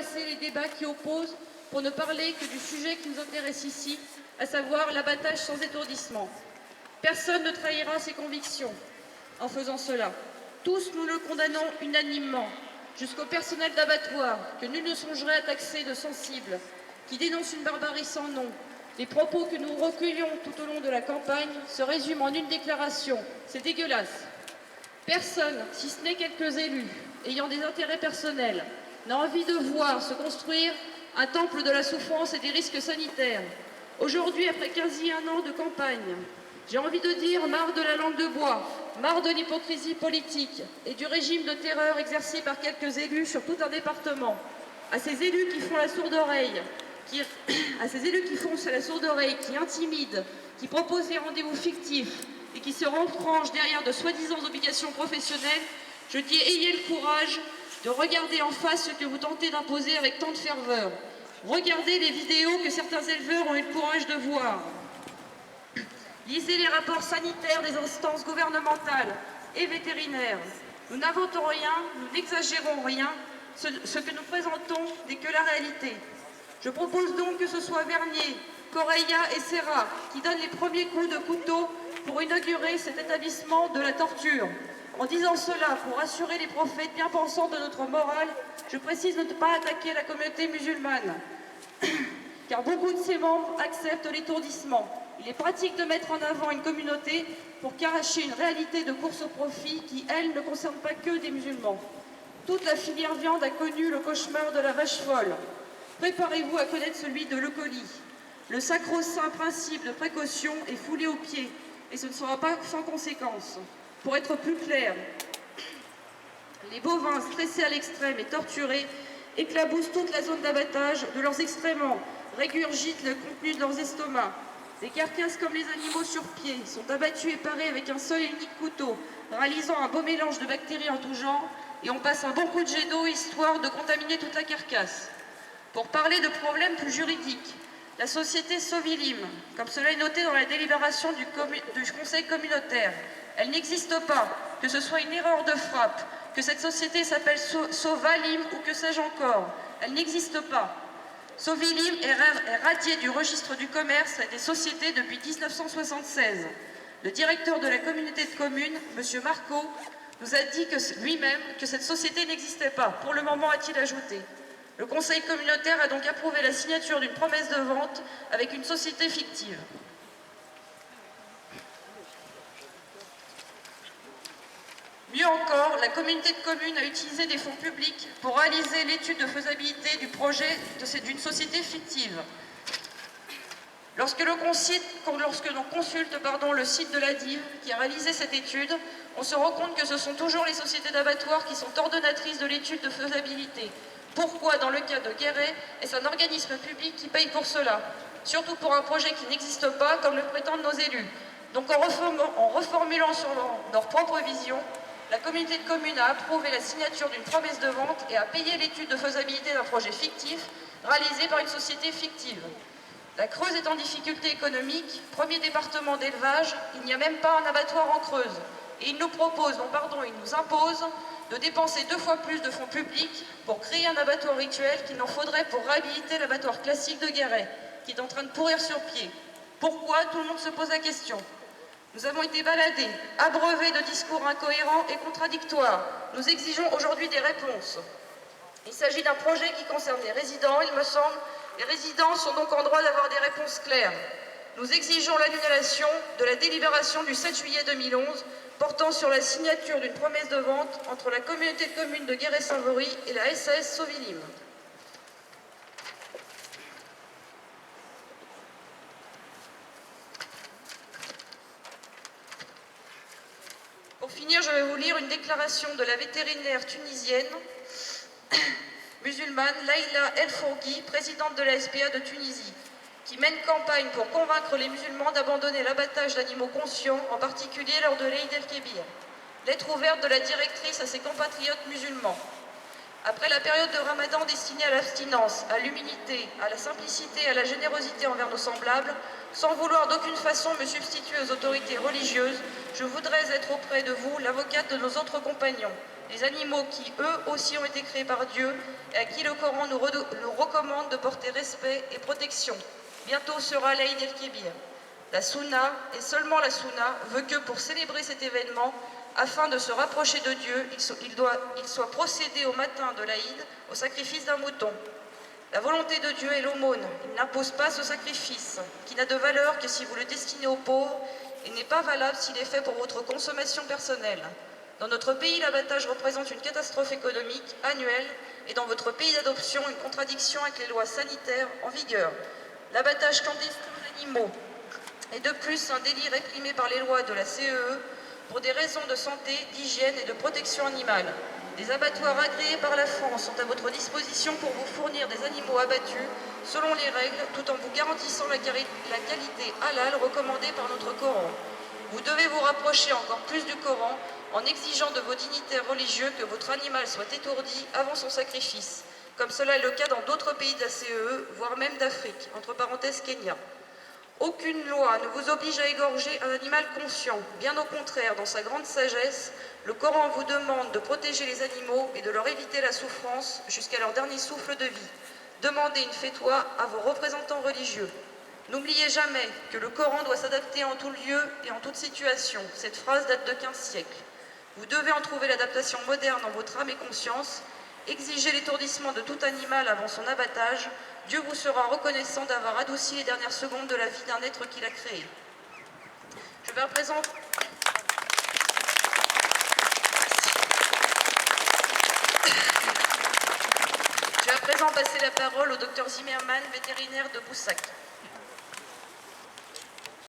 dépasser les débats qui opposent pour ne parler que du sujet qui nous intéresse ici, à savoir l'abattage sans étourdissement. Personne ne trahira ses convictions en faisant cela. Tous nous le condamnons unanimement, jusqu'au personnel d'abattoir, que nul ne songerait à taxer de sensible, qui dénonce une barbarie sans nom. Les propos que nous recueillons tout au long de la campagne se résument en une déclaration. C'est dégueulasse. Personne, si ce n'est quelques élus, ayant des intérêts personnels, n'a envie de voir se construire un temple de la souffrance et des risques sanitaires. Aujourd'hui, après 15 ans de campagne, j'ai envie de dire marre de la langue de bois, marre de l'hypocrisie politique et du régime de terreur exercé par quelques élus sur tout un département. À ces élus qui font la sourde oreille, qui intimident, qui proposent des rendez-vous fictifs et qui se retranchent derrière de soi-disant obligations professionnelles, je dis ayez le courage de regarder en face ce que vous tentez d'imposer avec tant de ferveur. Regardez les vidéos que certains éleveurs ont eu le courage de voir. Lisez les rapports sanitaires des instances gouvernementales et vétérinaires. Nous n'inventons rien, nous n'exagérons rien. Ce que nous présentons n'est que la réalité. Je propose donc que ce soit Vernier, Correia et Serra qui donnent les premiers coups de couteau pour inaugurer cet établissement de la torture. En disant cela, pour rassurer les prophètes bien pensants de notre morale, je précise de ne pas attaquer la communauté musulmane, car beaucoup de ses membres acceptent l'étourdissement. Il est pratique de mettre en avant une communauté pour cacher une réalité de course au profit qui, elle, ne concerne pas que des musulmans. Toute la filière viande a connu le cauchemar de la vache folle. Préparez-vous à connaître celui de l'E-coli. Le sacro-saint principe de précaution est foulé aux pieds, et ce ne sera pas sans conséquence. Pour être plus clair, les bovins stressés à l'extrême et torturés éclaboussent toute la zone d'abattage de leurs excréments, régurgitent le contenu de leurs estomacs. Les carcasses comme les animaux sur pied sont abattues et parées avec un seul et unique couteau, réalisant un beau mélange de bactéries en tout genre, et on passe un bon coup de jet d'eau histoire de contaminer toute la carcasse. Pour parler de problèmes plus juridiques, la société Sovilim, comme cela est noté dans la délibération du Conseil communautaire, elle n'existe pas, que ce soit une erreur de frappe, que cette société s'appelle Sovalim ou que sais-je encore, elle n'existe pas. Sovilim est radié du registre du commerce et des sociétés depuis 1976. Le directeur de la communauté de communes, M. Marco, nous a dit lui-même que cette société n'existait pas. Pour le moment, a-t-il ajouté. Le conseil communautaire a donc approuvé la signature d'une promesse de vente avec une société fictive. Mieux encore, la communauté de communes a utilisé des fonds publics pour réaliser l'étude de faisabilité du projet d'une société fictive. Lorsque l'on consulte le site de la DIV qui a réalisé cette étude, on se rend compte que ce sont toujours les sociétés d'abattoirs qui sont ordonnatrices de l'étude de faisabilité. Pourquoi, dans le cas de Guéret, est-ce un organisme public qui paye pour cela? Surtout pour un projet qui n'existe pas, comme le prétendent nos élus. Donc en reformulant sur leur propre vision, la communauté de communes a approuvé la signature d'une promesse de vente et a payé l'étude de faisabilité d'un projet fictif réalisé par une société fictive. La Creuse est en difficulté économique, premier département d'élevage, il n'y a même pas un abattoir en Creuse. Et il nous impose de dépenser 2 fois plus de fonds publics pour créer un abattoir rituel qu'il n'en faudrait pour réhabiliter l'abattoir classique de Guéret, qui est en train de pourrir sur pied. Pourquoi? Tout le monde se pose la question. Nous avons été baladés, abreuvés de discours incohérents et contradictoires. Nous exigeons aujourd'hui des réponses. Il s'agit d'un projet qui concerne les résidents, il me semble. Les résidents sont donc en droit d'avoir des réponses claires. Nous exigeons l'annulation de la délibération du 7 juillet 2011 portant sur la signature d'une promesse de vente entre la communauté de communes de Guéret-Savory et la SAS Sovilim. Pour finir, je vais vous lire une déclaration de la vétérinaire tunisienne musulmane Laïla El Fourgui, présidente de la SPA de Tunisie, qui mène campagne pour convaincre les musulmans d'abandonner l'abattage d'animaux conscients, en particulier lors de l'Eid el-Kébir. Lettre ouverte de la directrice à ses compatriotes musulmans. Après la période de Ramadan destinée à l'abstinence, à l'humilité, à la simplicité, à la générosité envers nos semblables, sans vouloir d'aucune façon me substituer aux autorités religieuses, je voudrais être auprès de vous l'avocate de nos autres compagnons, les animaux qui, eux aussi, ont été créés par Dieu et à qui le Coran nous recommande de porter respect et protection. Bientôt sera l'Aïd el-Kébir. La Sunna, et seulement la Sunna, veut que pour célébrer cet événement, afin de se rapprocher de Dieu, il soit procédé au matin de l'Aïd au sacrifice d'un mouton. La volonté de Dieu est l'aumône. Il n'impose pas ce sacrifice, qui n'a de valeur que si vous le destinez aux pauvres, et n'est pas valable s'il est fait pour votre consommation personnelle. Dans notre pays, l'abattage représente une catastrophe économique annuelle, et dans votre pays d'adoption, une contradiction avec les lois sanitaires en vigueur. L'abattage clandestin d'animaux est de plus un délit réprimé par les lois de la CEE pour des raisons de santé, d'hygiène et de protection animale. Des abattoirs agréés par la France sont à votre disposition pour vous fournir des animaux abattus selon les règles, tout en vous garantissant la qualité halal recommandée par notre Coran. Vous devez vous rapprocher encore plus du Coran en exigeant de vos dignitaires religieux que votre animal soit étourdi avant son sacrifice, comme cela est le cas dans d'autres pays de la CEE, voire même d'Afrique, entre parenthèses Kenya. Aucune loi ne vous oblige à égorger un animal conscient. Bien au contraire, dans sa grande sagesse, le Coran vous demande de protéger les animaux et de leur éviter la souffrance jusqu'à leur dernier souffle de vie. Demandez une fétoie à vos représentants religieux. N'oubliez jamais que le Coran doit s'adapter en tout lieu et en toute situation. Cette phrase date de 15 siècles. Vous devez en trouver l'adaptation moderne en votre âme et conscience. Exigez l'étourdissement de tout animal avant son abattage. Dieu vous sera reconnaissant d'avoir adouci les dernières secondes de la vie d'un être qu'il a créé. Je vais à présent passer la parole au docteur Zimmermann, vétérinaire de Boussac.